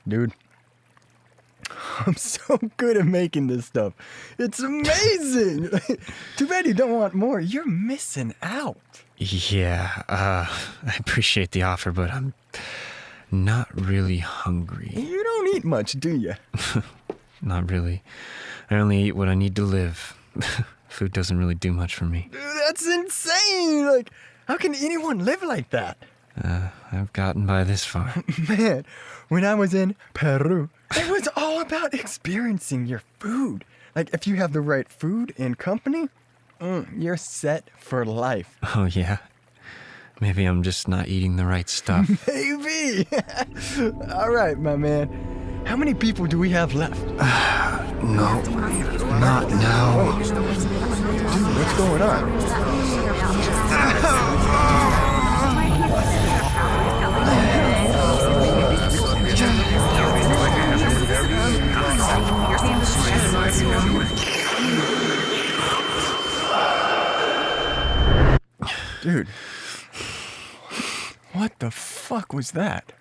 Dude, I'm so good at making this stuff. It's amazing. Too bad you don't want more. You're missing out. Yeah, I appreciate the offer, but I'm not really hungry. You don't eat much, do you? Not really. I only eat what I need to live. Food doesn't really do much for me. Dude, that's insane. Like, how can anyone live like that? I've gotten by this far. Man, when I was in Peru, it was all about experiencing your food. Like, if you have the right food and company, you're set for life. Oh, yeah? Maybe I'm just not eating the right stuff. Maybe. All right, my man. How many people do we have left? No, not now. Dude, what's going on? Dude, what the fuck was that?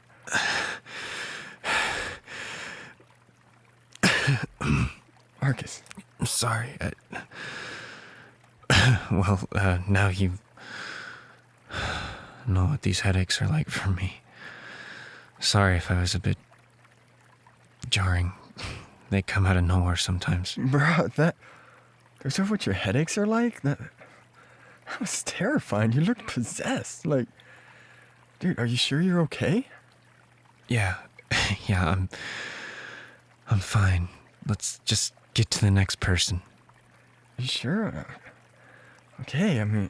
Markus. Sorry. Now you know what these headaches are like for me. Sorry if I was a bit jarring. They come out of nowhere sometimes. Bro, is that what your headaches are like? That was terrifying. You looked possessed. Like, dude, are you sure you're okay? Yeah, I'm fine. Let's just get to the next person. You sure? Okay, I mean...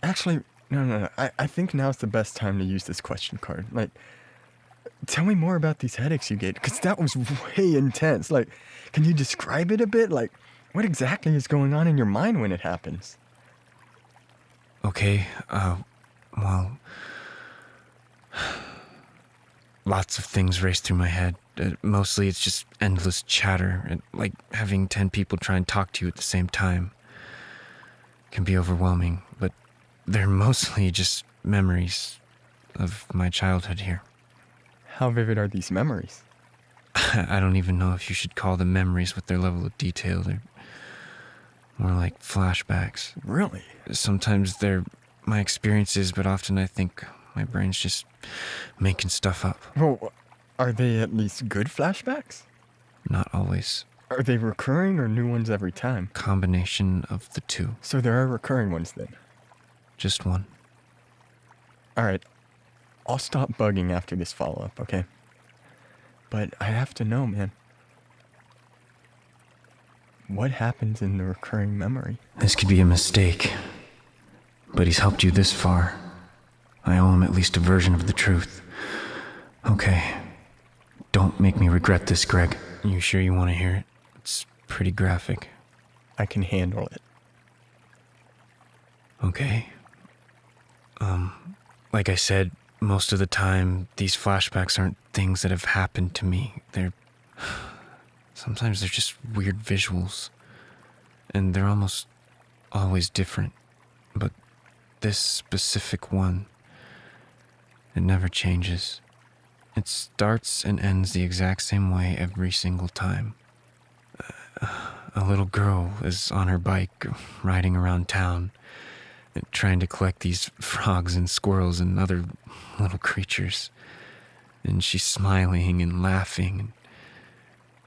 Actually, no. I think now's the best time to use this question card. Like, tell me more about these headaches you get, because that was way intense. Like, can you describe it a bit? Like, what exactly is going on in your mind when it happens? Okay, well... Lots of things race through my head. Mostly it's just endless chatter, and like having 10 people try and talk to you at the same time. Can be overwhelming, but they're mostly just memories of my childhood here. How vivid are these memories? I don't even know if you should call them memories with their level of detail. They're more like flashbacks. Really? Sometimes they're my experiences, but often I think my brain's just making stuff up. Well, are they at least good flashbacks? Not always. Are they recurring or new ones every time? Combination of the two. So there are recurring ones then? Just one. All right. I'll stop bugging after this follow-up, okay? But I have to know, man. What happens in the recurring memory? This could be a mistake, but he's helped you this far. I owe him at least a version of the truth. Okay. Don't make me regret this, Greg. You sure you want to hear it? It's pretty graphic. I can handle it. Okay. Like I said, most of the time, these flashbacks aren't things that have happened to me. Sometimes they're just weird visuals. And they're almost always different. But this specific one, it never changes. It starts and ends the exact same way every single time. A little girl is on her bike, riding around town, trying to collect these frogs and squirrels and other little creatures. And she's smiling and laughing.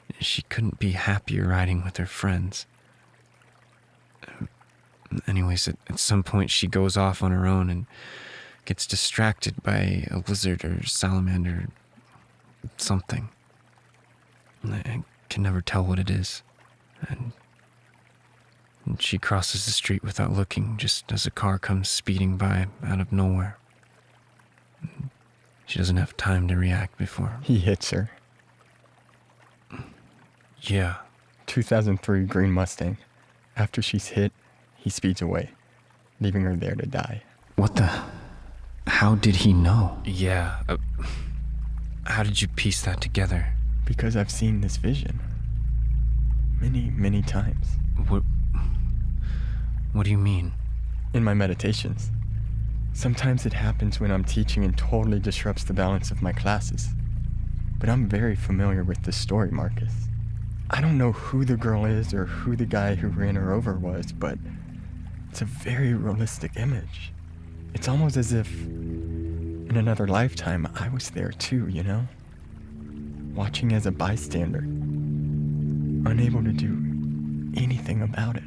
And she couldn't be happier riding with her friends. Anyways, at some point she goes off on her own and gets distracted by a lizard or salamander, something. I can never tell what it is. And she crosses the street without looking, just as a car comes speeding by out of nowhere. She doesn't have time to react before. He hits her. Yeah. 2003 green Mustang. After she's hit, he speeds away, leaving her there to die. What the... How did he know? Yeah. How did you piece that together? Because I've seen this vision. Many, many times. What do you mean? In my meditations. Sometimes it happens when I'm teaching and totally disrupts the balance of my classes. but I'm very familiar with this story, Marcus. I don't know who the girl is or who the guy who ran her over was, but it's a very realistic image. It's almost as if in another lifetime I was there too, you know? Watching as a bystander, unable to do anything about it.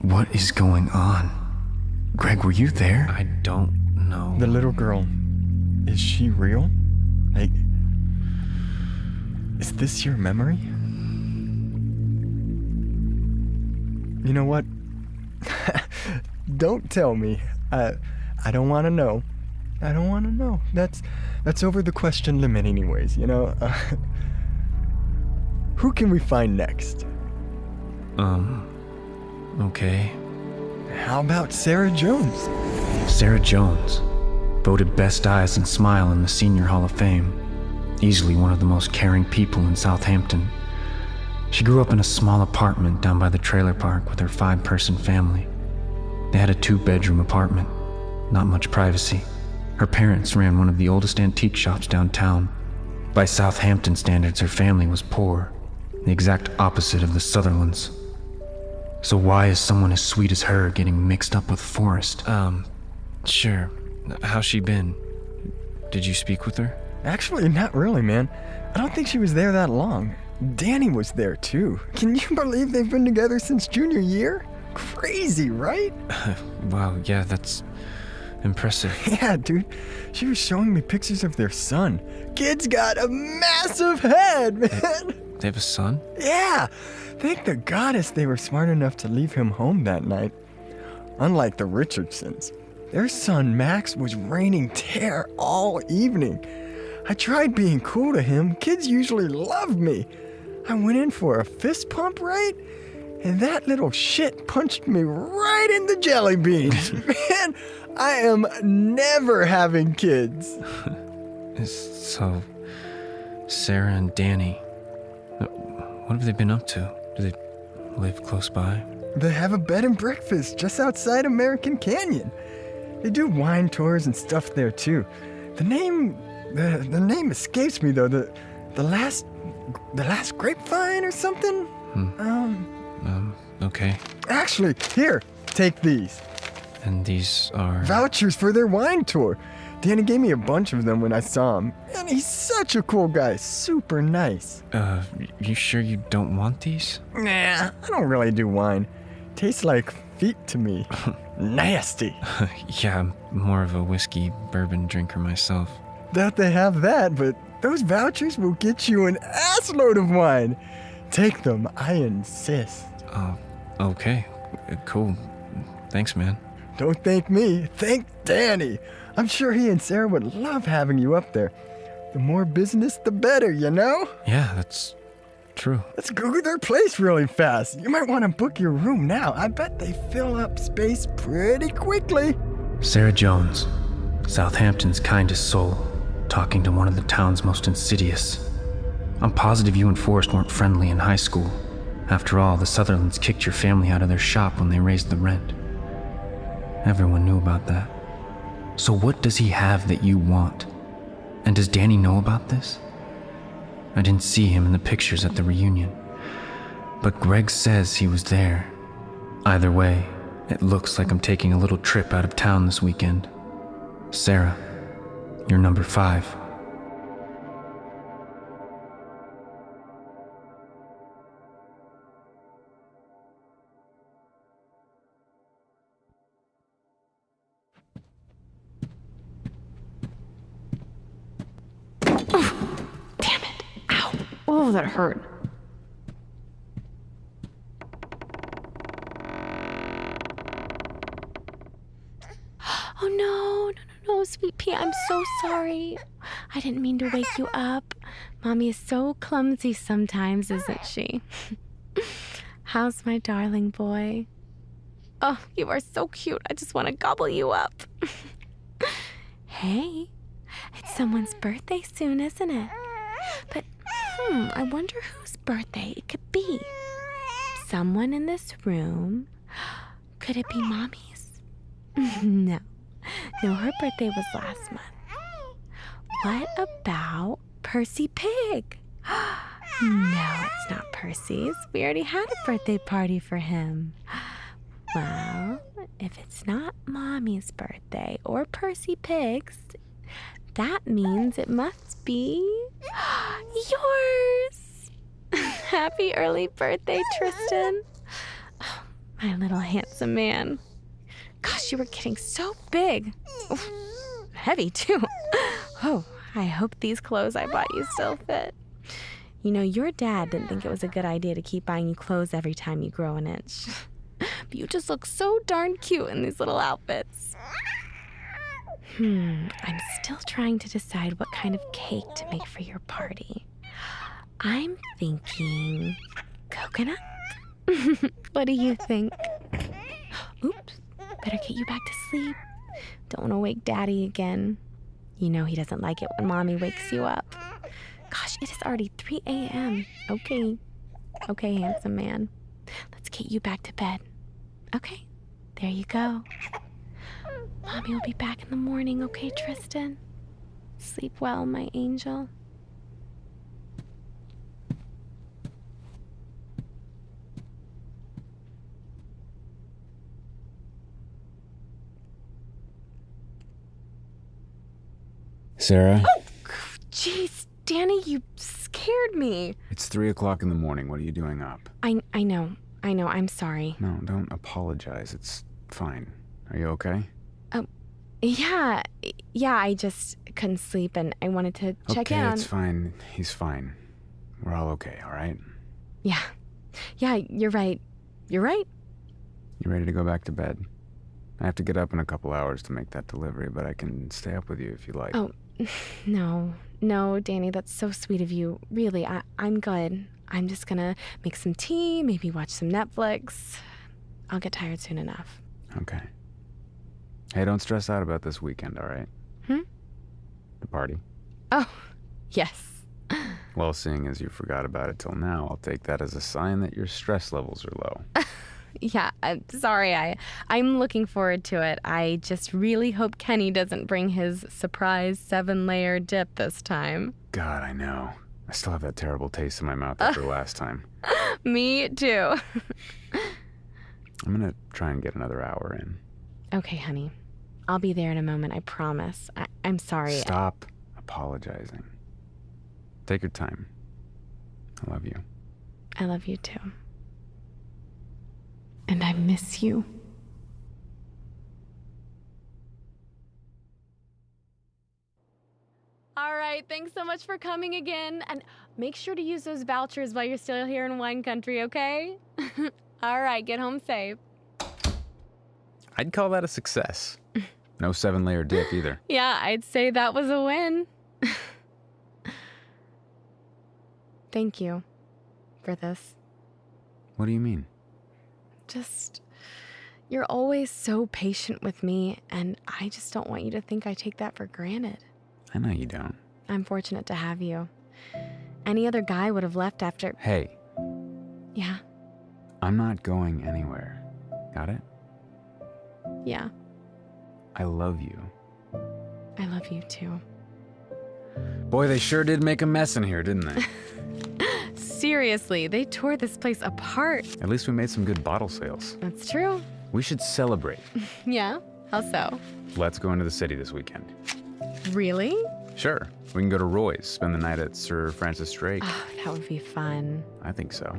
What is going on? Greg, were you there? I don't know. The little girl, is she real? Like, is this your memory? You know what? Don't tell me. I don't want to know. I don't want to know. That's over the question limit anyways, you know? Who can we find next? Okay. How about Sarah Jones? Sarah Jones, voted best eyes and smile in the Senior Hall of Fame. Easily one of the most caring people in Southampton. She grew up in a small apartment down by the trailer park with her 5-person family. They had a 2-bedroom apartment, not much privacy. Her parents ran one of the oldest antique shops downtown. By Southampton standards, her family was poor, the exact opposite of the Sutherlands. So why is someone as sweet as her getting mixed up with Forrest? Sure. How's she been? Did you speak with her? Actually, not really, man. I don't think she was there that long. Danny was there too. Can you believe they've been together since junior year? Crazy, right? Wow, yeah, that's impressive. Yeah, dude. She was showing me pictures of their son. Kid's got a massive head, man. They have a son? Yeah. Thank the goddess they were smart enough to leave him home that night. Unlike the Richardsons, their son Max was raining tear all evening. I tried being cool to him. Kids usually love me. I went in for a fist pump, right? And that little shit punched me right in the jelly beans. Man, I am never having kids. So, Sarah and Danny, what have they been up to? Do they live close by? They have a bed and breakfast just outside American Canyon. They do wine tours and stuff there too. The name escapes me though. The last grapevine or something. Okay. Actually, here, take these. And these are vouchers for their wine tour. Danny gave me a bunch of them when I saw him. And he's such a cool guy, super nice. You sure you don't want these? Nah, I don't really do wine. Tastes like feet to me. Nasty. Yeah, I'm more of a whiskey bourbon drinker myself. Doubt they have that, but those vouchers will get you an assload of wine. Take them, I insist. Okay. Cool. Thanks, man. Don't thank me, thank Danny. I'm sure he and Sarah would love having you up there. The more business, the better, you know? Yeah, that's true. Let's Google their place really fast. You might want to book your room now. I bet they fill up space pretty quickly. Sarah Jones, Southampton's kindest soul, talking to one of the town's most insidious. I'm positive you and Forrest weren't friendly in high school. After all, the Sutherlands kicked your family out of their shop when they raised the rent. Everyone knew about that. So what does he have that you want? And does Danny know about this? I didn't see him in the pictures at the reunion, but Greg says he was there. Either way, it looks like I'm taking a little trip out of town this weekend. Sarah, you're number 5. Oh, that hurt. Oh, no, sweet pea. I'm so sorry. I didn't mean to wake you up. Mommy is so clumsy sometimes, isn't she? How's my darling boy? Oh, you are so cute. I just want to gobble you up. Hey, it's someone's birthday soon, isn't it? But I wonder whose birthday it could be. Someone in this room? Could it be Mommy's? No, her birthday was last month. What about Percy Pig. No, it's not Percy's. We already had a birthday party for him. Well, if it's not Mommy's birthday or Percy Pig's, that means it must be yours. Happy early birthday, Tristan. Oh, my little handsome man. Gosh, you were getting so big. Oof, heavy, too. Oh, I hope these clothes I bought you still fit. You know, your dad didn't think it was a good idea to keep buying you clothes every time you grow an inch. But you just look so darn cute in these little outfits. I'm still trying to decide what kind of cake to make for your party. I'm thinking coconut? What do you think? Oops, better get you back to sleep. Don't want to wake Daddy again. You know he doesn't like it when Mommy wakes you up. Gosh, it is already 3 a.m. Okay, handsome man. Let's get you back to bed. Okay, there you go. Mommy will be back in the morning, okay, Tristan? Sleep well, my angel. Sarah? Oh, jeez, Danny, you scared me. It's 3 o'clock in the morning. What are you doing up? I know, I'm sorry. No, don't apologize. It's fine. Are you okay? Yeah, I just couldn't sleep and I wanted to check in on... Okay, it's fine. He's fine. We're all okay, all right? Yeah, you're right. You ready to go back to bed? I have to get up in a couple hours to make that delivery, but I can stay up with you if you like. Oh, no, Danny, that's so sweet of you. Really, I'm good. I'm just gonna make some tea, maybe watch some Netflix. I'll get tired soon enough. Okay. Hey, don't stress out about this weekend, all right? The party. Oh, yes. Well, seeing as you forgot about it till now, I'll take that as a sign that your stress levels are low. Yeah, I'm sorry. I'm looking forward to it. I just really hope Kenny doesn't bring his surprise 7-layer dip this time. God, I know. I still have that terrible taste in my mouth after last time. Me too. I'm gonna try and get another hour in. Okay, honey. I'll be there in a moment, I promise. I'm sorry. Stop apologizing. Take your time. I love you. I love you too. And I miss you. All right, thanks so much for coming again. And make sure to use those vouchers while you're still here in wine country, okay? All right, get home safe. I'd call that a success. No 7-layer dip either. Yeah, I'd say that was a win. Thank you for this. What do you mean? Just, you're always so patient with me, and I just don't want you to think I take that for granted. I know you don't. I'm fortunate to have you. Any other guy would have left after... Hey. Yeah? I'm not going anywhere. Got it? Yeah. I love you. I love you too. Boy, they sure did make a mess in here, didn't they? Seriously, they tore this place apart. At least we made some good bottle sales. That's true. We should celebrate. Yeah? How so? Let's go into the city this weekend. Really? Sure. We can go to Roy's, spend the night at Sir Francis Drake. Oh, that would be fun. I think so.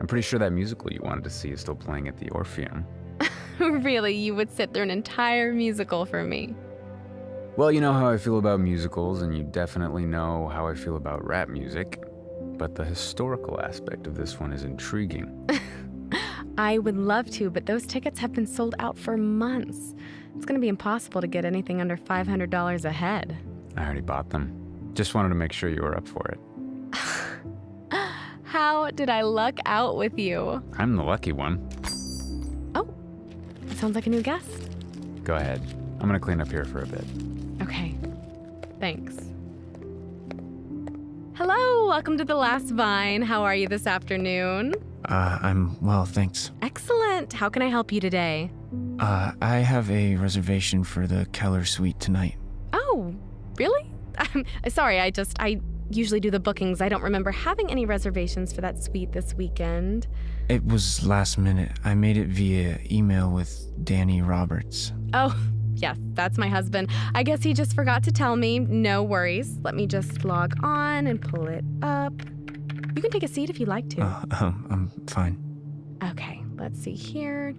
I'm pretty sure that musical you wanted to see is still playing at the Orpheum. Really, you would sit through an entire musical for me? Well, you know how I feel about musicals, and you definitely know how I feel about rap music. But the historical aspect of this one is intriguing. I would love to, but those tickets have been sold out for months. It's going to be impossible to get anything under $500 a head. I already bought them. Just wanted to make sure you were up for it. How did I luck out with you? I'm the lucky one. Oh, that sounds like a new guest. Go ahead. I'm gonna clean up here for a bit. Okay, thanks. Hello, welcome to The Last Vine. How are you this afternoon? I'm well, thanks. Excellent. How can I help you today? I have a reservation for the Keller Suite tonight. Oh, really? I'm sorry, I usually do the bookings. I don't remember having any reservations for that suite this weekend. It was last minute. I made it via email with Danny Roberts. Oh, yes, that's my husband. I guess he just forgot to tell me. No worries. Let me just log on and pull it up. You can take a seat if you'd like to. I'm fine. Okay, let's see here.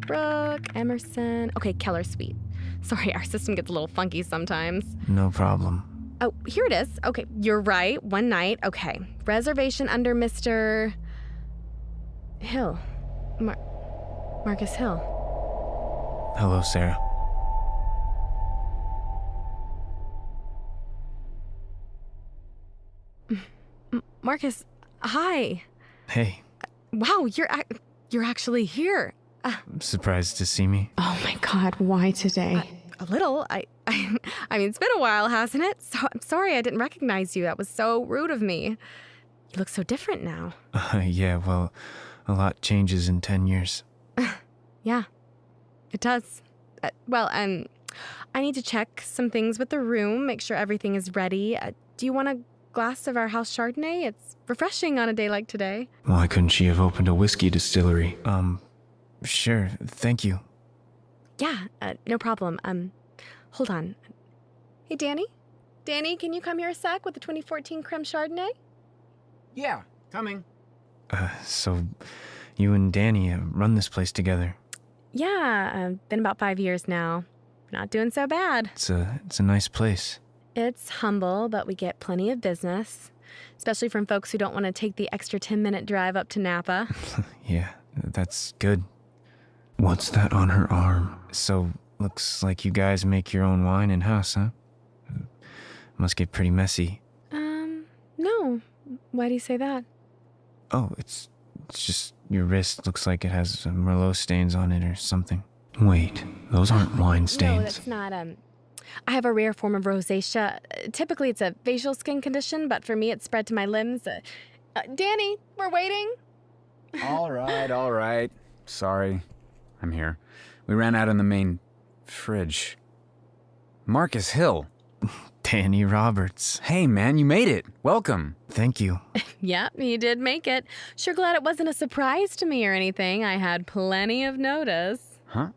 Brooke, Emerson. Okay, Keller Suite. Sorry, our system gets a little funky sometimes. No problem. Oh, here it is. Okay, you're right. One night. Okay. Reservation under Mr. Hill. Markus Hill. Hello, Sarah. Markus, hi. Hey, Wow, you're actually here. I'm surprised to see me. Oh my God, why today? A little. I mean, it's been a while, hasn't it? So I'm sorry I didn't recognize you. That was so rude of me. You look so different now. Yeah, well, a lot changes in 10 years. Yeah, it does. I need to check some things with the room, make sure everything is ready. Do you want a glass of our house Chardonnay? It's refreshing on a day like today. Why couldn't she have opened a whiskey distillery? Sure, thank you. Yeah, no problem. Hold on. Hey, Danny? Danny, can you come here a sec with the 2014 Creme Chardonnay? Yeah, coming. So you and Danny run this place together. Yeah, been about 5 years now. Not doing so bad. It's a nice place. It's humble, but we get plenty of business, especially from folks who don't want to take the extra 10-minute drive up to Napa. Yeah, that's good. What's that on her arm? So, looks like you guys make your own wine in-house, huh? Must get pretty messy. No. Why do you say that? Oh, it's just your wrist looks like it has some Merlot stains on it or something. Wait, those aren't wine stains. No, that's not, I have a rare form of rosacea. Typically, it's a facial skin condition, but for me, it's spread to my limbs. Danny, we're waiting. All right. Sorry. I'm here. We ran out in the main fridge. Markus Hill. Danny Roberts. Hey, man, you made it. Welcome. Thank you. Yeah, you did make it. Sure glad it wasn't a surprise to me or anything. I had plenty of notice. Huh?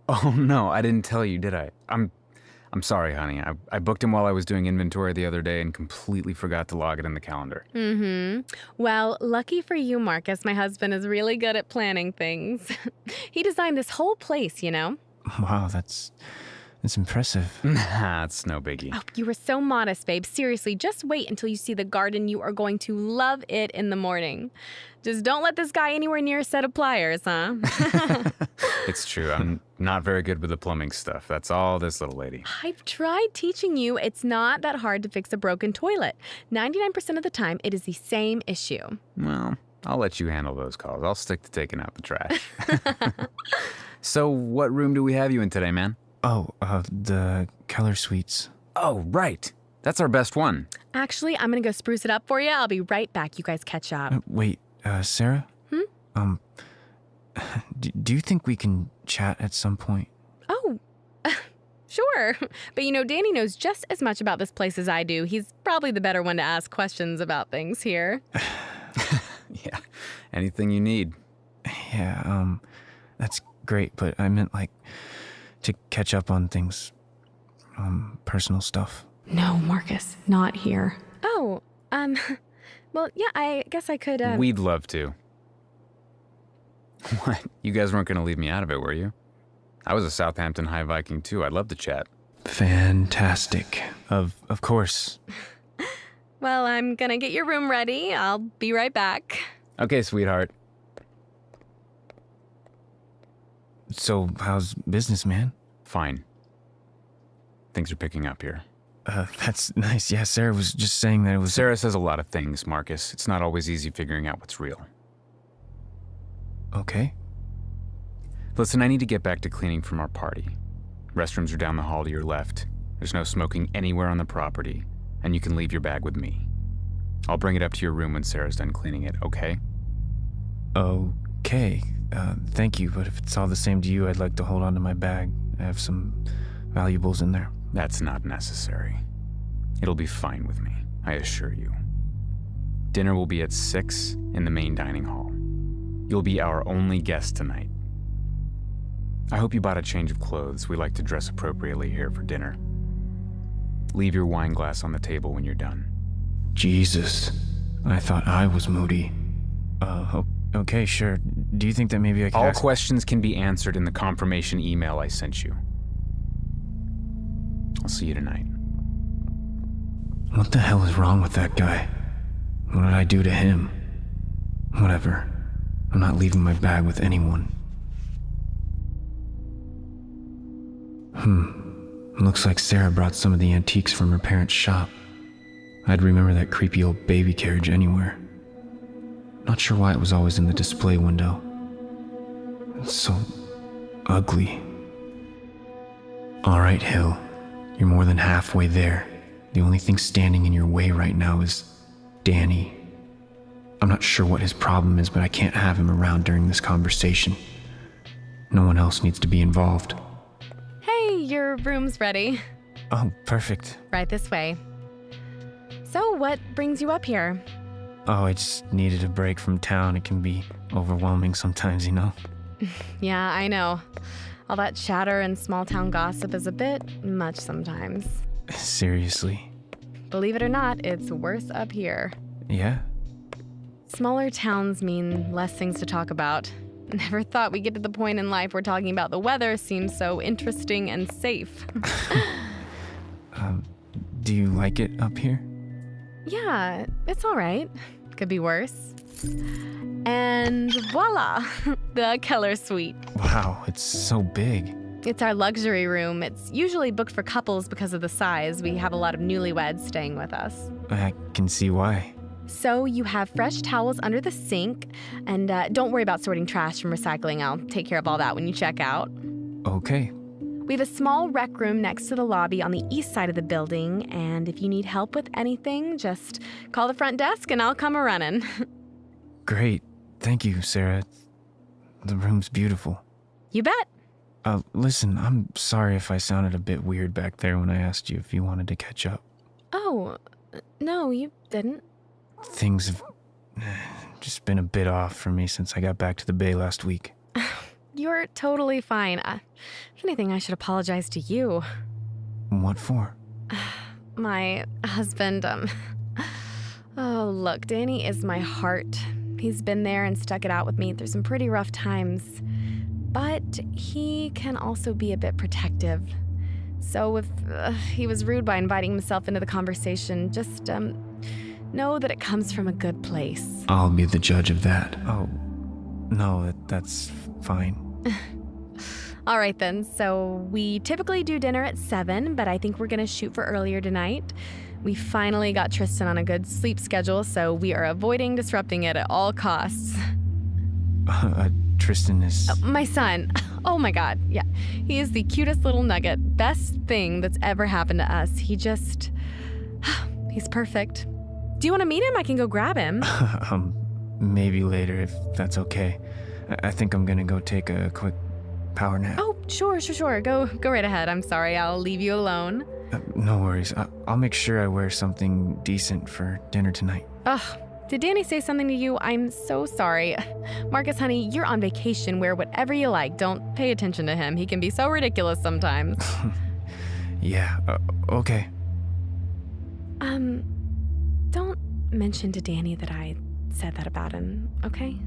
Oh, no, I didn't tell you, did I? I'm sorry, honey. I booked him while I was doing inventory the other day and completely forgot to log it in the calendar. Mm-hmm. Well, lucky for you, Markus, my husband is really good at planning things. He designed this whole place, you know? Wow, that's impressive. Nah, it's no biggie. Oh, you were so modest, babe. Seriously, just wait until you see the garden. You are going to love it in the morning. Just don't let this guy anywhere near a set of pliers, huh? It's true. I'm not very good with the plumbing stuff. That's all this little lady. I've tried teaching you. It's not that hard to fix a broken toilet. 99% of the time, it is the same issue. Well, I'll let you handle those calls. I'll stick to taking out the trash. So what room do we have you in today, man? Oh, the Keller Suites. Oh, right. That's our best one. Actually, I'm going to go spruce it up for you. I'll be right back. You guys catch up. Wait, Sarah? Do you think we can chat at some point? Oh, sure. But you know, Danny knows just as much about this place as I do. He's probably the better one to ask questions about things here. Yeah, anything you need. Yeah, that's great, but I meant like to catch up on things, personal stuff. No, Markus, not here. Oh, well, yeah, I guess I could, We'd love to. What? You guys weren't going to leave me out of it, were you? I was a Southampton High Viking, too. I'd love to chat. Fantastic. Of course. Well, I'm gonna get your room ready. I'll be right back. Okay, sweetheart. So, how's business, man? Fine. Things are picking up here. That's nice. Yeah, Sarah was just saying that it was... Sarah says a lot of things, Markus. It's not always easy figuring out what's real. Okay. Listen, I need to get back to cleaning from our party. Restrooms are down the hall to your left. There's no smoking anywhere on the property, and you can leave your bag with me. I'll bring it up to your room when Sarah's done cleaning it, okay? Okay. Thank you, but if it's all the same to you, I'd like to hold on to my bag. I have some valuables in there. That's not necessary. It'll be fine with me. I assure you. Dinner will be at 6 in the main dining hall. You'll be our only guest tonight. I hope you bought a change of clothes. We like to dress appropriately here for dinner. Leave your wine glass on the table when you're done. Jesus, I thought I was moody. Okay, sure. Do you think that maybe I could All ask... questions can be answered in the confirmation email I sent you. I'll see you tonight. What the hell is wrong with that guy? What did I do to him? Whatever. I'm not leaving my bag with anyone. Looks like Sarah brought some of the antiques from her parents' shop. I'd remember that creepy old baby carriage anywhere. Not sure why it was always in the display window. It's so ugly. Alright, Hill. You're more than halfway there. The only thing standing in your way right now is Danny. I'm not sure what his problem is, but I can't have him around during this conversation. No one else needs to be involved. Hey, your room's ready. Oh, perfect. Right this way. So, what brings you up here? Oh, I just needed a break from town. It can be overwhelming sometimes, you know? Yeah, I know. All that chatter and small town gossip is a bit much sometimes. Seriously? Believe it or not, it's worse up here. Yeah? Smaller towns mean less things to talk about. Never thought we'd get to the point in life where talking about the weather seems so interesting and safe. Do you like it up here? Yeah, it's all right. Could be worse. And voila, the Keller Suite. Wow, it's so big. It's our luxury room. It's usually booked for couples because of the size. We have a lot of newlyweds staying with us. I can see why. So you have fresh towels under the sink, and don't worry about sorting trash from recycling. I'll take care of all that when you check out. Okay. We have a small rec room next to the lobby on the east side of the building, and if you need help with anything, just call the front desk and I'll come a-running. Great. Thank you, Sarah. The room's beautiful. You bet. Listen, I'm sorry if I sounded a bit weird back there when I asked you if you wanted to catch up. Oh, no, you didn't. Things have just been a bit off for me since I got back to the Bay last week. You're totally fine. If anything, I should apologize to you. What for? My husband, Oh, look, Danny is my heart. He's been there and stuck it out with me through some pretty rough times. But he can also be a bit protective. So if he was rude by inviting himself into the conversation, just know that it comes from a good place. I'll be the judge of that. Oh, no, that's fine. All right then, so we typically do dinner at 7, but I think we're gonna shoot for earlier tonight. We finally got Tristan on a good sleep schedule, so we are avoiding disrupting it at all costs. Tristan is... My son. Oh my God, yeah. He is the cutest little nugget. Best thing that's ever happened to us. He's perfect. Do you want to meet him? I can go grab him. Maybe later if that's okay. I think I'm gonna go take a quick power nap. Oh, sure. Go right ahead. I'm sorry, I'll leave you alone. No worries. I'll make sure I wear something decent for dinner tonight. Ugh. Did Danny say something to you? I'm so sorry. Markus, honey, you're on vacation. Wear whatever you like. Don't pay attention to him. He can be so ridiculous sometimes. Yeah, okay. Don't mention to Danny that I said that about him, okay?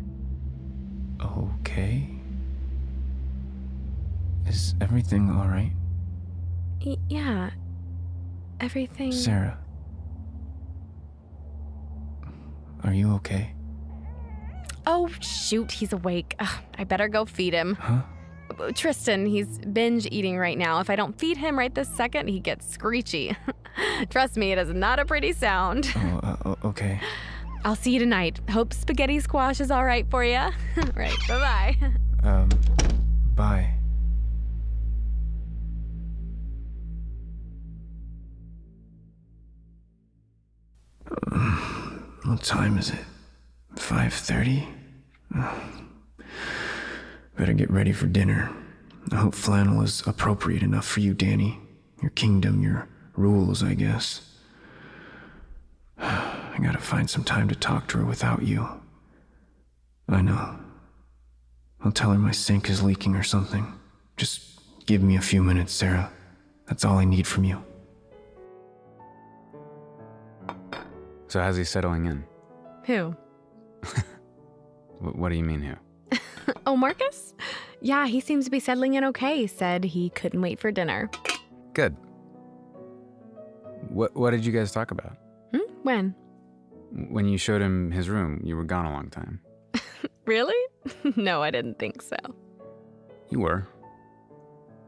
Okay. Is everything all right? Yeah. Everything... Sarah. Are you okay? Oh, shoot, he's awake. Ugh, I better go feed him. Huh? Tristan, he's binge eating right now. If I don't feed him right this second, he gets screechy. Trust me, it is not a pretty sound. Oh, okay. I'll see you tonight. Hope spaghetti squash is all right for you. Right, bye-bye. Bye. What time is it? 5:30? Better get ready for dinner. I hope flannel is appropriate enough for you, Danny. Your kingdom, your rules, I guess. I gotta find some time to talk to her without you. I know. I'll tell her my sink is leaking or something. Just give me a few minutes, Sarah. That's all I need from you. So how's he settling in? Who? What do you mean who? Oh, Markus? Yeah, he seems to be settling in okay. Said he couldn't wait for dinner. Good. What did you guys talk about? When? When you showed him his room, you were gone a long time. Really? No, I didn't think so. You were.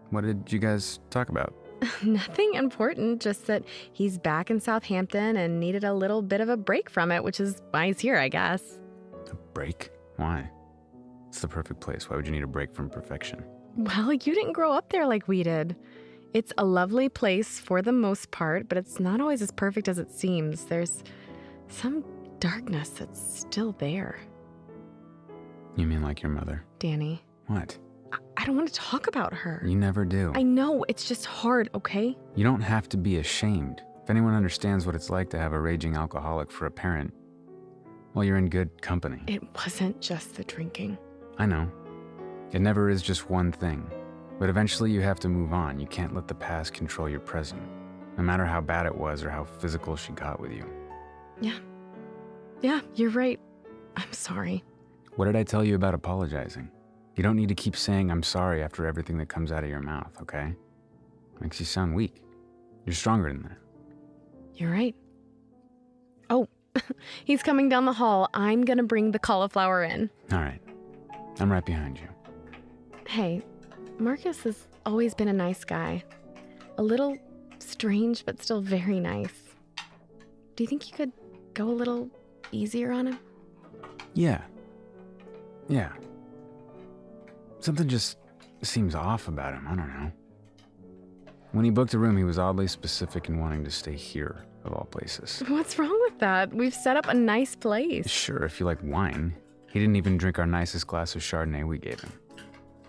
What did you guys talk about? Nothing important, just that he's back in Southampton and needed a little bit of a break from it, which is why he's here, I guess. A break? Why? It's the perfect place. Why would you need a break from perfection? Well, you didn't grow up there like we did. It's a lovely place for the most part, but it's not always as perfect as it seems. There's some darkness that's still there. You mean like your mother? Danny, What? I don't want to talk about her. You never do. I know, it's just hard, okay? You don't have to be ashamed. If anyone understands what it's like to have a raging alcoholic for a parent, well, you're in good company. It wasn't just the drinking. I know. It never is just one thing. But eventually you have to move on. You can't let the past control your present, no matter how bad it was or how physical she got with you. Yeah, you're right. I'm sorry. What did I tell you about apologizing? You don't need to keep saying I'm sorry after everything that comes out of your mouth, okay? Makes you sound weak. You're stronger than that. You're right. Oh, he's coming down the hall. I'm gonna bring the cauliflower in. All right. I'm right behind you. Hey, Markus has always been a nice guy. A little strange, but still very nice. Do you think you could go a little easier on him? Yeah. Something just seems off about him. I don't know. When he booked a room, he was oddly specific in wanting to stay here, of all places. What's wrong with that? We've set up a nice place. Sure, if you like wine. He didn't even drink our nicest glass of Chardonnay we gave him.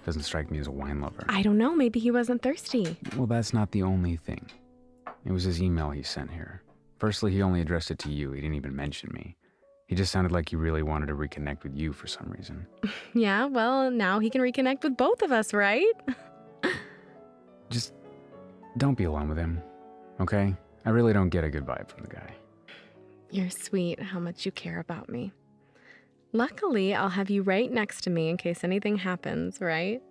Doesn't strike me as a wine lover. I don't know, maybe he wasn't thirsty. Well, that's not the only thing. It was his email he sent here. Firstly, he only addressed it to you. He didn't even mention me. He just sounded like he really wanted to reconnect with you for some reason. Yeah, well, now he can reconnect with both of us, right? Just don't be alone with him, okay? I really don't get a good vibe from the guy. You're sweet, how much you care about me. Luckily, I'll have you right next to me in case anything happens, right?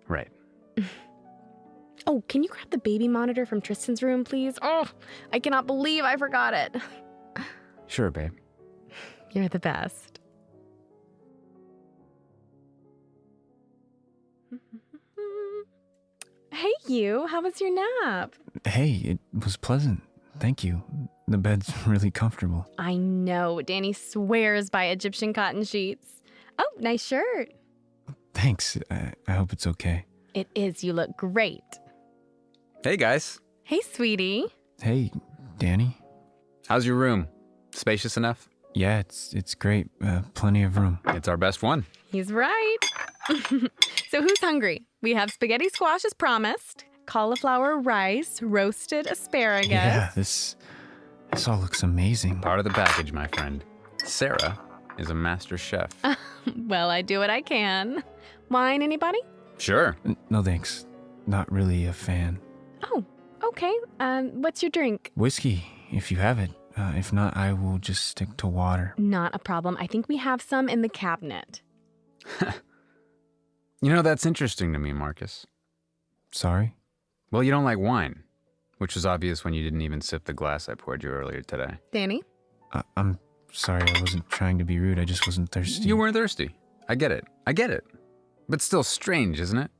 Right. Oh, can you grab the baby monitor from Tristan's room, please? Oh, I cannot believe I forgot it. Sure, babe. You're the best. Hey, you. How was your nap? Hey, it was pleasant. Thank you. The bed's really comfortable. I know. Danny swears by Egyptian cotton sheets. Oh, nice shirt. Thanks. I hope it's okay. It is. You look great. Hey, guys. Hey, sweetie. Hey, Danny. How's your room? Spacious enough? Yeah, it's great. Plenty of room. It's our best one. He's right. So who's hungry? We have spaghetti squash as promised, cauliflower rice, roasted asparagus. Yeah, this all looks amazing. Part of the package, my friend. Sarah is a master chef. Well, I do what I can. Wine, anybody? Sure. No thanks. Not really a fan. Oh, okay. What's your drink? Whiskey, if you have it. If not, I will just stick to water. Not a problem. I think we have some in the cabinet. You know, that's interesting to me, Markus. Sorry? Well, you don't like wine, which was obvious when you didn't even sip the glass I poured you earlier today. Danny? I'm sorry, I wasn't trying to be rude. I just wasn't thirsty. You weren't thirsty. I get it. But still strange, isn't it?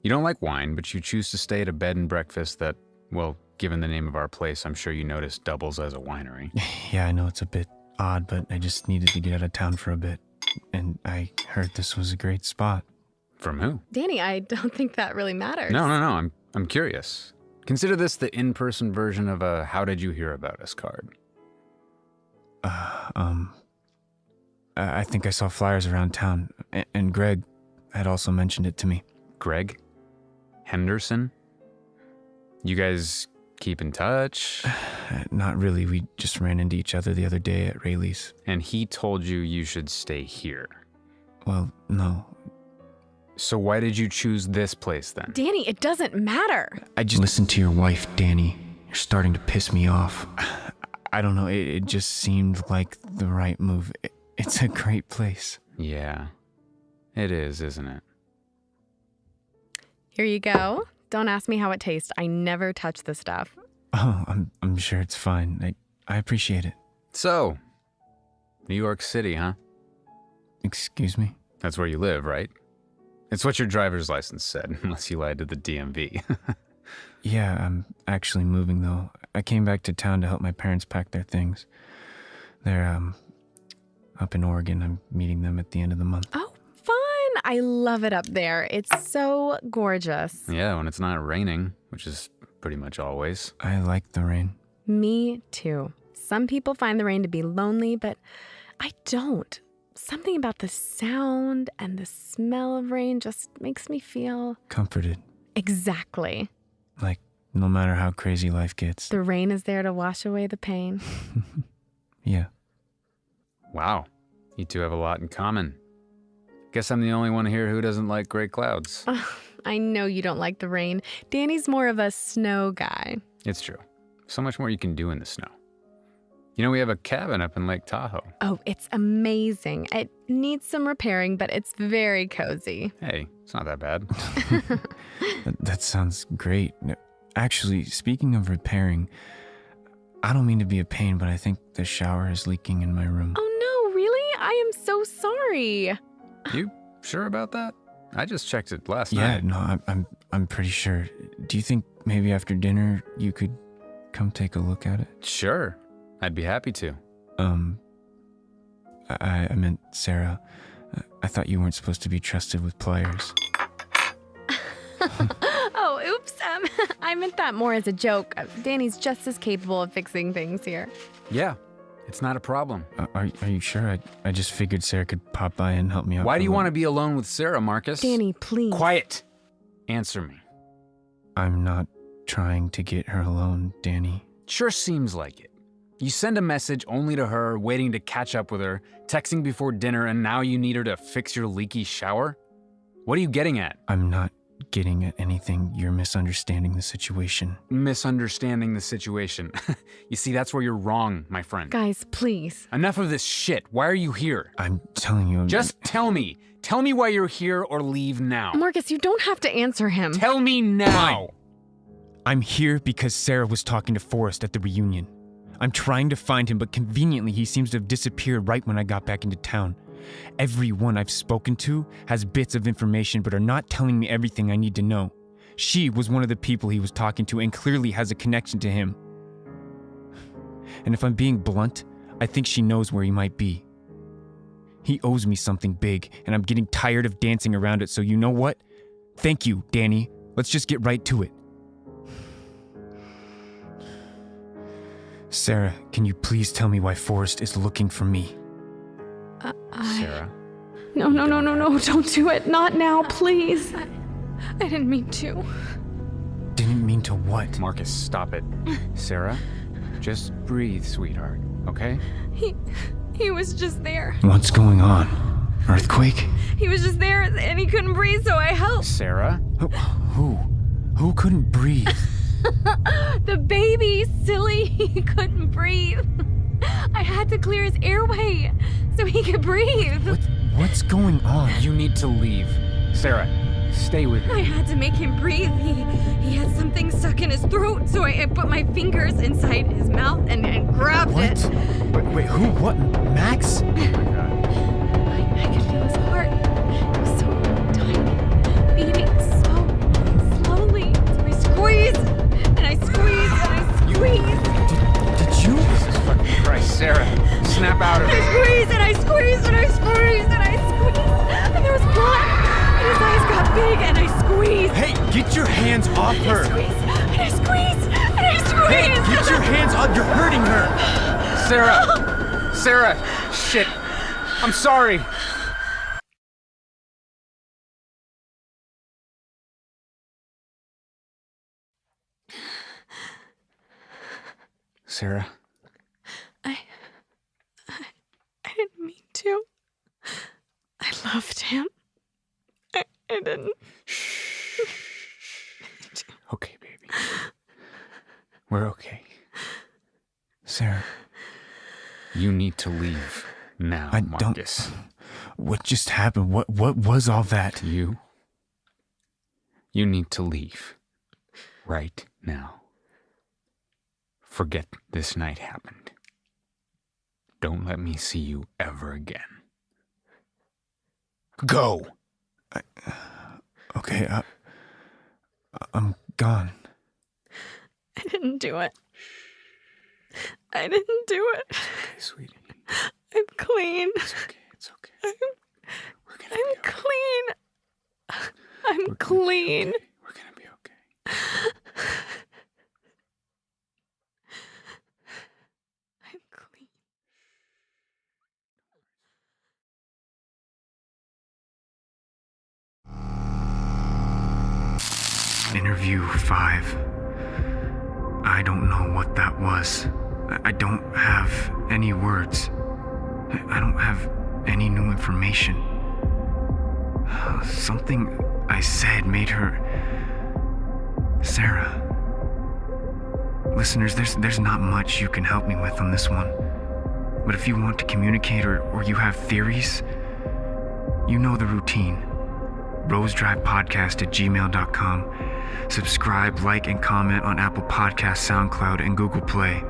You don't like wine, but you choose to stay at a bed and breakfast that, well, given the name of our place, I'm sure you noticed doubles as a winery. Yeah, I know it's a bit odd, but I just needed to get out of town for a bit. And I heard this was a great spot. From who? Danny, I don't think that really matters. No. I'm curious. Consider this the in-person version of a "How did you hear about us" card. I think I saw flyers around town, and Greg had also mentioned it to me. Greg? Henderson? You guys Keep in touch? Not really. We just ran into each other the other day at Rayleigh's. And he told you should stay here. Well, no. So why did you choose this place then? Danny, it doesn't matter. I just listened to your wife, Danny. You're starting to piss me off. I don't know. It just seemed like the right move. It's a great place. Yeah, it is, isn't it? Here you go. Don't ask me how it tastes. I never touch the stuff. Oh, I'm sure it's fine. I appreciate it. So, New York City, huh? Excuse me? That's where you live, right? It's what your driver's license said, unless you lied to the DMV. Yeah, I'm actually moving, though. I came back to town to help my parents pack their things. They're, up in Oregon. I'm meeting them at the end of the month. Oh, fun. I love it up there. It's so gorgeous. Yeah, when it's not raining, which is pretty much always. I like the rain. Me too. Some people find the rain to be lonely, but I don't. Something about the sound and the smell of rain just makes me feel... Comforted. Exactly. Like, no matter how crazy life gets. The rain is there to wash away the pain. Yeah. Wow, you two have a lot in common. Guess I'm the only one here who doesn't like gray clouds. I know you don't like the rain. Danny's more of a snow guy. It's true. So much more you can do in the snow. You know, we have a cabin up in Lake Tahoe. Oh, it's amazing. It needs some repairing, but it's very cozy. Hey, it's not that bad. That sounds great. Actually, speaking of repairing, I don't mean to be a pain, but I think the shower is leaking in my room. Oh no, really? I am so sorry. You sure about that? I just checked it last Yeah, night. no, I'm pretty sure. Do you think maybe after dinner you could come take a look at it? Sure, I'd be happy to. I meant Sarah. I thought you weren't supposed to be trusted with pliers. Oh, oops. I meant that more as a joke. Danny's just as capable of fixing things here. Yeah, it's not a problem. Are you sure? I just figured Sarah could pop by and help me out. Why for do a you want to little. be alone with Sarah, Markus? Danny, please. Quiet! Answer me. I'm not trying to get her alone, Danny. Sure seems like it. You send a message only to her, waiting to catch up with her, texting before dinner, and now you need her to fix your leaky shower? What are you getting at? I'm not getting at anything. You're misunderstanding the situation. Misunderstanding the situation. You see, that's where you're wrong, my friend. Guys, please. Enough of this shit. Why are you here? I'm telling you. Just tell me. Tell me why you're here or leave now. Markus, you don't have to answer him. Tell me now. I'm here because Sarah was talking to Forrest at the reunion. I'm trying to find him, but conveniently he seems to have disappeared right when I got back into town. Everyone I've spoken to has bits of information but are not telling me everything I need to know. She was one of the people he was talking to and clearly has a connection to him. And if I'm being blunt, I think she knows where he might be. He owes me something big, and I'm getting tired of dancing around it, so you know what? Thank you, Danny. Let's just get right to it. Sarah, can you please tell me why Forrest is looking for me? Sarah. No, don't do it. Not now, please. I didn't mean to. Didn't mean to what? Markus, stop it. Sarah, just breathe, sweetheart, okay? He was just there. What's going on? Earthquake? He was just there and he couldn't breathe, so I helped. Sarah? Who couldn't breathe? The baby, silly, he couldn't breathe. I had to clear his airway so he could breathe. What's going on? You need to leave. Sarah, stay with me. I had to make him breathe. He had something stuck in his throat, so I put my fingers inside his mouth and grabbed What? it. Wait, who? What? Max? I could feel his heart. It was so tiny, beating so slowly. So I squeezed, and I squeezed, and I squeezed. Did you? Jesus fucking Christ, Sarah. Snap out of I it. squeezed, and I squeezed, and I squeezed, and I squeezed. And there was blood, and his eyes got big, and I squeezed. Hey, get your hands off her! And I squeezed, and I squeezed. Hey, get your hands off! You're hurting her! Sarah, shit. I'm sorry. Sarah? I didn't mean to. I loved him. I didn't. Shh. Okay, baby. We're okay. Sarah, You need to leave now, I Marcus. don't. What just happened? What was all that? You need to leave right now. Forget this night happened. Don't let me see you ever again. Go! Okay, I'm gone. I didn't do it. I didn't do it. Okay, sweetie. I'm clean. It's okay. It's okay. We're gonna I'm be okay. clean. I'm We're gonna be clean. okay. We're gonna be okay. I'm clean. Interview 5. I don't know what that was. I don't have any words. I don't have any new information. Something I said made her... Sarah. Listeners, there's not much you can help me with on this one. But if you want to communicate or you have theories, you know the routine. rosedrivepodcast@gmail.com. Subscribe, like, and comment on Apple Podcasts, SoundCloud, and Google Play.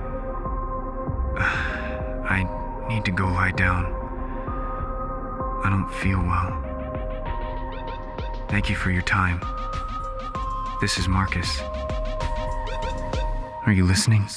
I need to go lie down. I don't feel well. Thank you for your time. This is Markus. Are you listening?